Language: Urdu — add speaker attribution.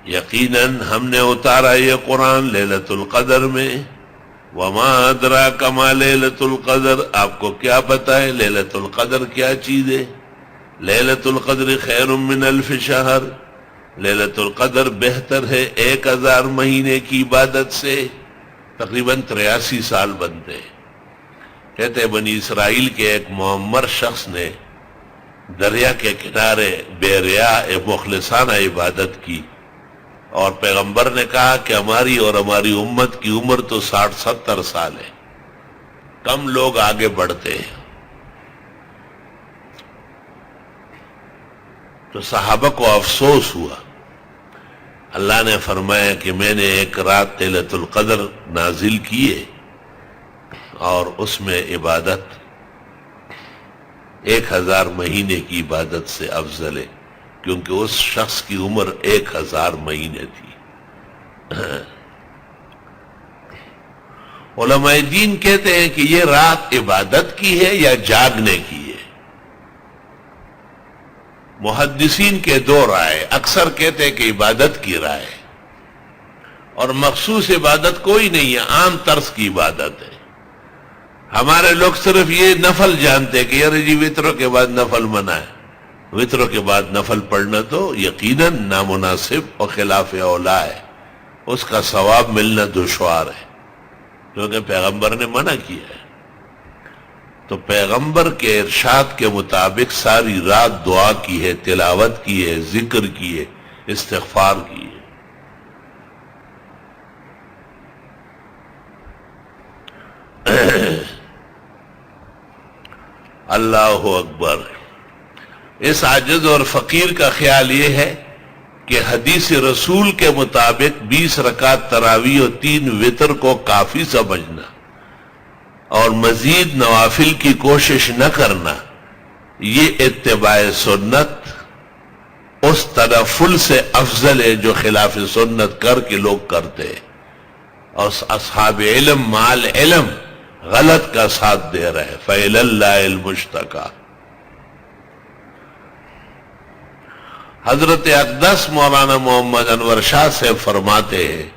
Speaker 1: یقیناً ہم نے اتارا یہ قرآن لیلۃ القدر میں. وما ادراک ما لیلۃ القدر، آپ کو کیا پتہ ہے لیلۃ القدر کیا چیز ہے؟ لیلۃ القدر خیر من الف شہر، لیلۃ القدر بہتر ہے 1000 مہینے کی عبادت سے. تقریباً 83 سال بنتے ہیں. کہتے ہیں بنی اسرائیل کے ایک معمر شخص نے دریا کے کنارے بے ریا مخلصانہ عبادت کی، اور پیغمبر نے کہا کہ ہماری اور ہماری امت کی عمر تو 60-70 سال ہے، کم لوگ آگے بڑھتے ہیں. تو صحابہ کو افسوس ہوا. اللہ نے فرمایا کہ میں نے ایک رات لیلۃ القدر نازل کی ہے، اور اس میں عبادت 1000 مہینے کی عبادت سے افضل ہے، کیونکہ اس شخص کی عمر 1000 مہینے تھی. علماء دین کہتے ہیں کہ یہ رات عبادت کی ہے یا جاگنے کی ہے. محدثین کے 2 رائے. اکثر کہتے ہیں کہ عبادت کی رائے، اور مخصوص عبادت کوئی نہیں ہے، عام طرز کی عبادت ہے. ہمارے لوگ صرف یہ نفل جانتے ہیں کہ یار جی وطروں کے بعد نفل منع ہے. وطروں کے بعد نفل پڑھنا تو یقیناً نامناسب اور خلاف اولا ہے، اس کا ثواب ملنا دشوار ہے، کیونکہ پیغمبر نے منع کیا ہے. تو پیغمبر کے ارشاد کے مطابق ساری رات دعا کی ہے، تلاوت کی ہے، ذکر کی ہے، استغفار کی ہے. اللہ اکبر. اس عاجز اور فقیر کا خیال یہ ہے کہ حدیث رسول کے مطابق 20 رکعت تراویح اور 3 وتر کو کافی سمجھنا اور مزید نوافل کی کوشش نہ کرنا، یہ اتباع سنت اس تنفل سے افضل ہے جو خلاف سنت کر کے لوگ کرتے ہیں، اور اصحاب علم مال علم غلط کا ساتھ دے رہے. فَإِلَى اللَّهِ الْمُشْتَكَى. حضرت اقدس مولانا محمد انور شاہ سے فرماتے ہیں